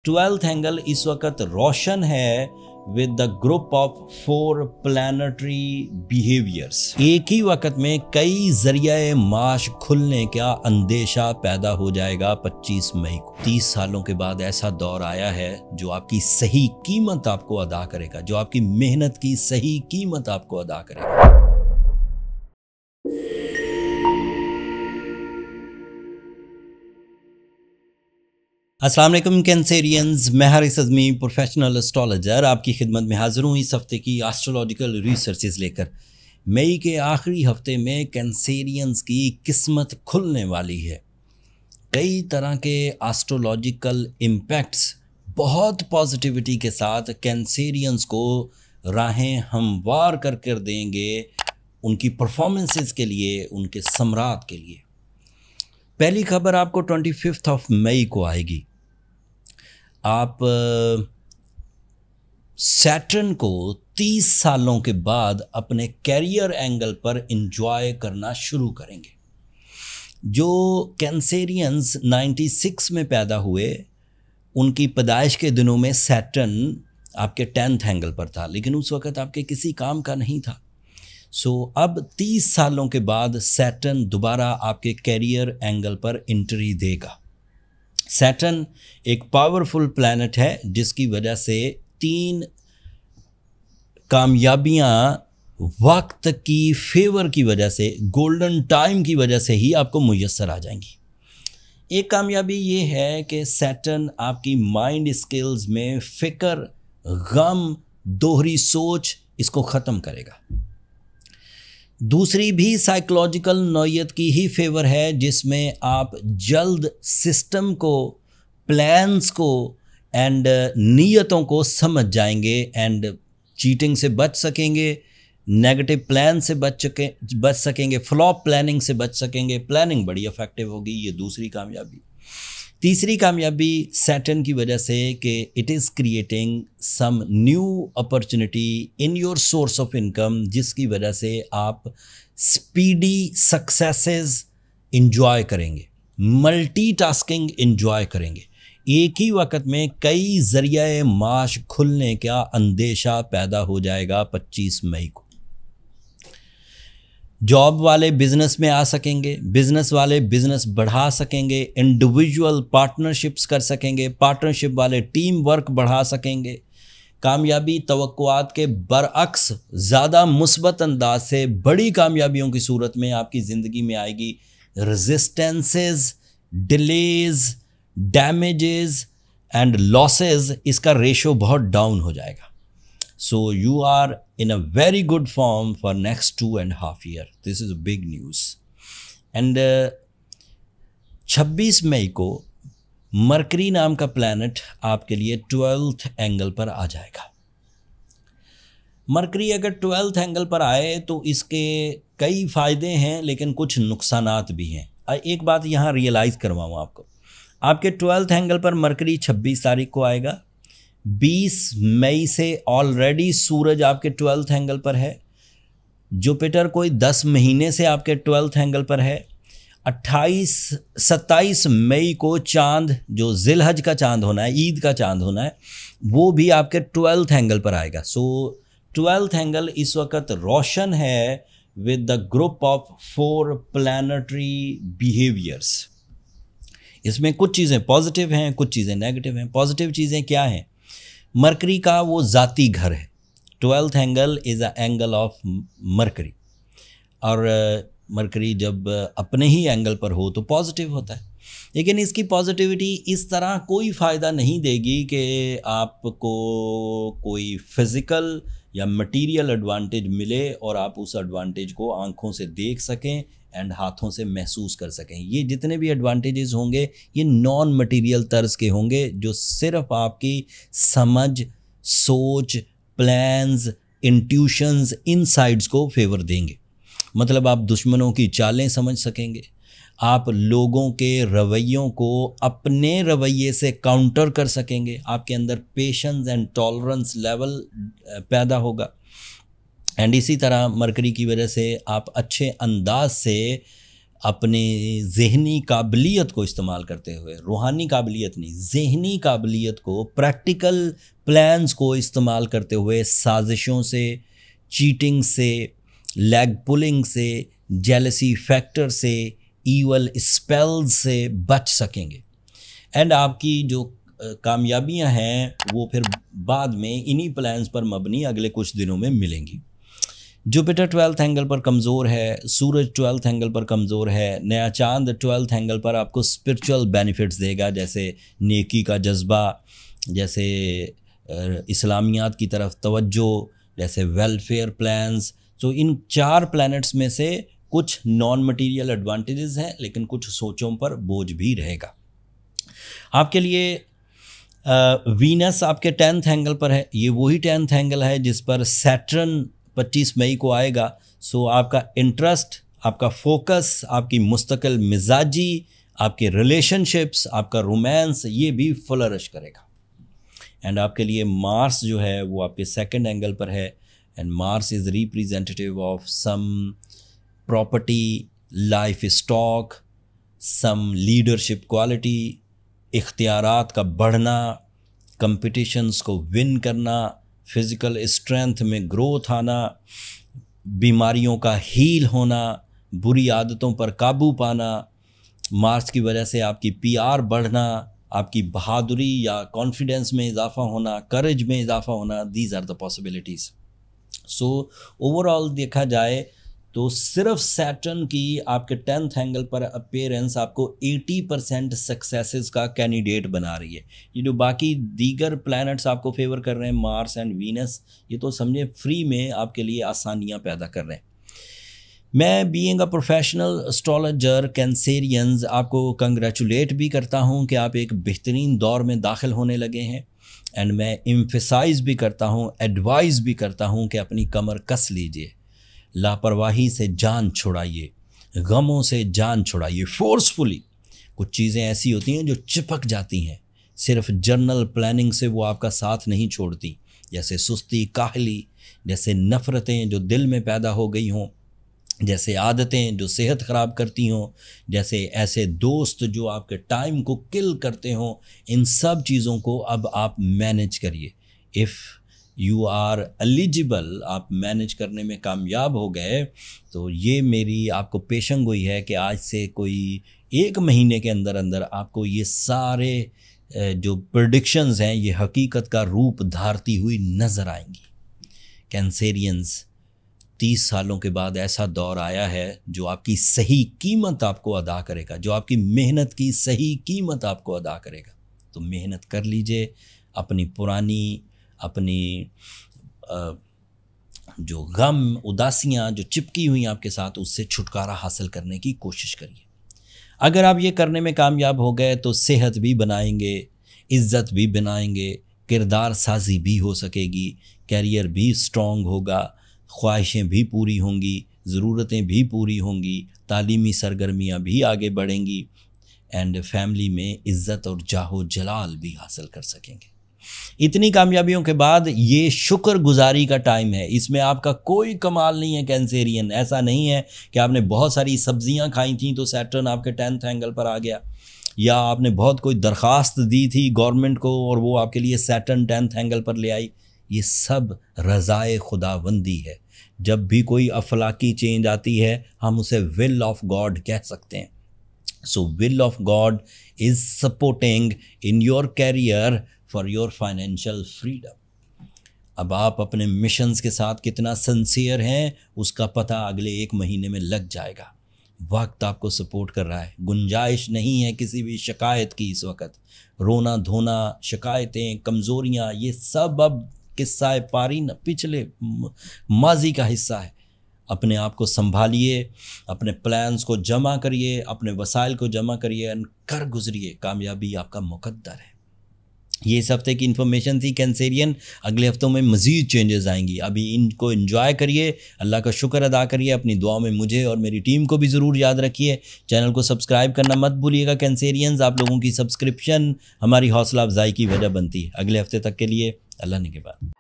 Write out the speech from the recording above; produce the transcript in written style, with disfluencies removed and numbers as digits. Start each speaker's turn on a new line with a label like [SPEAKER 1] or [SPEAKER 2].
[SPEAKER 1] 12th angle इस वक्त रोशन है with the group of 4 planetary behaviours. एक ही वक्त में कई जरिए माश खुलने का अंदेशा पैदा हो जाएगा 25 मई को। 30 सालों के बाद ऐसा दौर आया है जो आपकी सही कीमत आपको अदा करेगा, जो आपकी मेहनत की सही कीमत आपको अदा करेगा। अस्सलाम वालेकुम कैंसेरियंस, मैं हारिस अज़मी प्रोफेशनल एस्ट्रोलॉजर आपकी खिदमत में हाज़िर हूँ इस हफ्ते की एस्ट्रोलॉजिकल रिसर्चेस लेकर। मई के आखिरी हफ्ते में कैंसेरियंस की किस्मत खुलने वाली है। कई तरह के एस्ट्रोलॉजिकल इम्पैक्ट्स बहुत पॉजिटिविटी के साथ कैंसेरियंस को राहें हमवार कर देंगे उनकी परफॉर्मेंसेस के लिए, उनके सम्राट के लिए। पहली खबर आपको 25 मई को आएगी। आप सैटर्न को 30 सालों के बाद अपने कैरियर एंगल पर एंजॉय करना शुरू करेंगे। जो कैंसेरियंस 96 में पैदा हुए, उनकी पैदाइश के दिनों में सैटर्न आपके 10th एंगल पर था, लेकिन उस वक़्त आपके किसी काम का नहीं था। अब 30 सालों के बाद सैटर्न दोबारा आपके कैरियर एंगल पर एंट्री देगा। सैटर्न एक पावरफुल प्लैनेट है जिसकी वजह से 3 कामयाबियां वक्त की फेवर की वजह से, गोल्डन टाइम की वजह से ही आपको मुयस्सर आ जाएंगी। एक कामयाबी ये है कि सैटर्न आपकी माइंड स्किल्स में फ़िक्र, गम, दोहरी सोच इसको ख़त्म करेगा। दूसरी भी साइकोलॉजिकल नौयत की ही फेवर है जिसमें आप जल्द सिस्टम को, प्लान्स को एंड नीयतों को समझ जाएंगे एंड चीटिंग से बच सकेंगे, नेगेटिव प्लान से बच सकेंगे, फ्लॉप प्लानिंग से बच सकेंगे। प्लानिंग बड़ी इफेक्टिव होगी। ये दूसरी कामयाबी। तीसरी कामयाबी सैटर्न की वजह से कि it is creating some new opportunity in your source of income, जिसकी वजह से आप स्पीडी सक्सेसेस इंजॉय करेंगे, मल्टीटास्किंग इंजॉय करेंगे। एक ही वक्त में कई जरिए माश खुलने का अंदेशा पैदा हो जाएगा 25 मई को। जॉब वाले बिजनेस में आ सकेंगे, बिजनेस वाले बिजनेस बढ़ा सकेंगे, इंडिविजुअल पार्टनरशिप्स कर सकेंगे, पार्टनरशिप वाले टीम वर्क बढ़ा सकेंगे। कामयाबी तवक्कुआत के बरअक्स ज़्यादा मुस्बत अंदाज से बड़ी कामयाबियों की सूरत में आपकी ज़िंदगी में आएगी। Resistances, delays, damages and losses, इसका रेशो बहुत डाउन हो जाएगा। So you are in a very good form for next 2.5 years. This is a big news. And 26 मई को मरकरी नाम का प्लैनेट आपके लिए 12th एंगल पर आ जाएगा। मरकरी अगर 12th एंगल पर आए तो इसके कई फ़ायदे हैं, लेकिन कुछ नुकसानात भी हैं। एक बात यहाँ रियलाइज़ करवाऊँ आपको। आपके 12th एंगल पर मरकरी 26 तारीख को आएगा। 20 मई से ऑलरेडी सूरज आपके 12th एंगल पर है। जुपिटर कोई 10 महीने से आपके 12th एंगल पर है। 27 मई को चांद, जो जिलहज का चांद होना है, ईद का चांद होना है, वो भी आपके 12th एंगल पर आएगा। 12th एंगल इस वक्त रोशन है with the group of 4 planetary behaviours. इसमें कुछ चीज़ें पॉजिटिव हैं, कुछ चीज़ें नेगेटिव हैं। पॉजिटिव चीज़ें क्या हैं? मरकरी का वो ज़ाती घर है। 12th angle is a angle of mercury, और मरकरी जब अपने ही एंगल पर हो तो पॉजिटिव होता है। लेकिन इसकी पॉजिटिविटी इस तरह कोई फ़ायदा नहीं देगी कि आपको कोई फिज़िकल या मटेरियल एडवांटेज मिले और आप उस एडवांटेज को आँखों से देख सकें एंड हाथों से महसूस कर सकें। ये जितने भी एडवांटेजेस होंगे ये नॉन मटेरियल तर्ज के होंगे, जो सिर्फ आपकी समझ, सोच, प्लान्स, इंट्यूशंस, इनसाइट्स को फेवर देंगे। मतलब आप दुश्मनों की चालें समझ सकेंगे, आप लोगों के रवैयों को अपने रवैये से काउंटर कर सकेंगे, आपके अंदर पेशेंस एंड टॉलरेंस लेवल पैदा होगा। एंड इसी तरह मरकरी की वजह से आप अच्छे अंदाज से अपने ज़हनी काबिलियत को इस्तेमाल करते हुए, रूहानी काबिलियत नहीं, ज़हनी काबिलियत को, प्रैक्टिकल प्लान्स को इस्तेमाल करते हुए साजिशों से, चीटिंग से, लेग पुलिंग से, जेलसी फैक्टर से, ईवल स्पेल्स से बच सकेंगे। एंड आपकी जो कामयाबियां हैं वो फिर बाद में इन्हीं प्लान्स पर मबनी अगले कुछ दिनों में मिलेंगी। जुपिटर 12th एंगल पर कमज़ोर है, सूरज 12th एंगल पर कमज़ोर है, नया चांद 12th एंगल पर आपको स्पिरिचुअल बेनिफिट्स देगा, जैसे नेकी का जज्बा, जैसे इस्लामियात की तरफ तवज्जो, जैसे वेलफेयर प्लान्स। तो इन 4 प्लैनेट्स में से कुछ नॉन मटीरियल एडवांटेजेस हैं, लेकिन कुछ सोचों पर बोझ भी रहेगा। आपके लिए वीनस आपके 10th एंगल पर है। ये वही 10th एंगल है जिस पर सैटर्न 25 मई को आएगा। सो आपका इंटरेस्ट, आपका फोकस, आपकी मुस्तकिल मिजाजी, आपके रिलेशनशिप्स, आपका रोमांस, ये भी फ्लरिश करेगा। एंड आपके लिए मार्स जो है वो आपके 2nd एंगल पर है। And Mars is representative of some property, life stock, some leadership quality, इख्तियारात का बढ़ना, कंपटीशंस को विन करना, फिज़िकल स्ट्रेंथ में ग्रोथ आना, बीमारियों का हील होना, बुरी आदतों पर काबू पाना, मार्स की वजह से आपकी पीआर बढ़ना, आपकी बहादुरी या कॉन्फिडेंस में इजाफा होना, करेज में इजाफा होना, these are the possibilities. So overall देखा जाए तो सिर्फ सैटर्न की आपके 10th एंगल पर अपीयरेंस आपको 80% सक्सेसेस का कैंडिडेट बना रही है। ये जो बाकी दीगर प्लैनेट्स आपको फेवर कर रहे हैं, मार्स एंड वीनस, ये तो समझे फ्री में आपके लिए आसानियां पैदा कर रहे हैं। मैं being a professional astrologer Cancerians आपको कंग्रेचुलेट भी करता हूं कि आप एक बेहतरीन दौर में दाखिल होने लगे हैं। एंड मैं एम्फेसाइज भी करता हूं, एडवाइस भी करता हूं कि अपनी कमर कस लीजिए, लापरवाही से जान छुड़ाइए, गमों से जान छुड़ाइए फोर्सफुली। कुछ चीज़ें ऐसी होती हैं जो चिपक जाती हैं, सिर्फ जर्नल प्लानिंग से वो आपका साथ नहीं छोड़ती, जैसे सुस्ती, काहली, जैसे नफ़रतें जो दिल में पैदा हो गई हों, जैसे आदतें जो सेहत ख़राब करती हों, जैसे ऐसे दोस्त जो आपके टाइम को किल करते हों। इन सब चीज़ों को अब आप मैनेज करिए। इफ़ यू आर एलिजिबल, आप मैनेज करने में कामयाब हो गए, तो ये मेरी आपको पेशन गोई है कि आज से कोई 1 महीने के अंदर अंदर आपको ये सारे जो प्रेडिक्शंस हैं ये हकीकत का रूप धारती हुई नज़र आएंगी। कैंसेरियंस, 30 सालों के बाद ऐसा दौर आया है जो आपकी सही कीमत आपको अदा करेगा, जो आपकी मेहनत की सही कीमत आपको अदा करेगा। तो मेहनत कर लीजिए, अपनी पुरानी, अपनी जो गम, उदासियाँ जो चिपकी हुई आपके साथ, उससे छुटकारा हासिल करने की कोशिश करिए। अगर आप ये करने में कामयाब हो गए तो सेहत भी बनाएंगे, इज़्ज़त भी बनाएंगे, किरदार साजी भी हो सकेगी, कैरियर भी स्ट्रॉन्ग होगा, ख्वाहिशें भी पूरी होंगी, ज़रूरतें भी पूरी होंगी, तालीमी सरगर्मियाँ भी आगे बढ़ेंगी, एंड फैमिली में इज़्ज़त और जाहो जलाल भी हासिल कर सकेंगे। इतनी कामयाबियों के बाद ये शुक्रगुजारी का टाइम है। इसमें आपका कोई कमाल नहीं है कैंसेरियन। ऐसा नहीं है कि आपने बहुत सारी सब्जियां खाई थी तो सैटर्न आपके 10th एंगल पर आ गया, या आपने बहुत कोई दरख्वास्त दी थी गवर्नमेंट को और वो आपके लिए सैटर्न 10th एंगल पर ले आई। ये सब रज़ाए खुदाबंदी है। जब भी कोई अफलाकी चेंज आती है हम उसे विल ऑफ गॉड कह सकते हैं। So will of God is supporting in your career for your financial freedom. अब आप अपने मिशंस के साथ कितना सिंसियर हैं उसका पता अगले 1 महीने में लग जाएगा। वक्त आपको सपोर्ट कर रहा है, गुंजाइश नहीं है किसी भी शिकायत की। इस वक्त रोना धोना, शिकायतें, कमज़ोरियाँ, ये सब अब किस्सा पारी न पिछले माजी का हिस्सा है। अपने आप को संभालिए, अपने प्लान्स को जमा करिए, अपने वसाइल को जमा करिए, कर गुजरिए। कामयाबी आपका मुकद्दर है। ये इस हफ्ते की इन्फॉर्मेशन थी कैंसेरियन। अगले हफ्तों में मज़ीद चेंजेस आएंगी। अभी इनको एंजॉय करिए, अल्लाह का शुक्र अदा करिए। अपनी दुआ में मुझे और मेरी टीम को भी ज़रूर याद रखिए। चैनल को सब्सक्राइब करना मत भूलिएगा कैंसेरियंस। आप लोगों की सब्सक्रिप्शन हमारी हौसला अफजाई की वजह बनती है। अगले हफ्ते तक के लिए अल्लाह ने के बाद।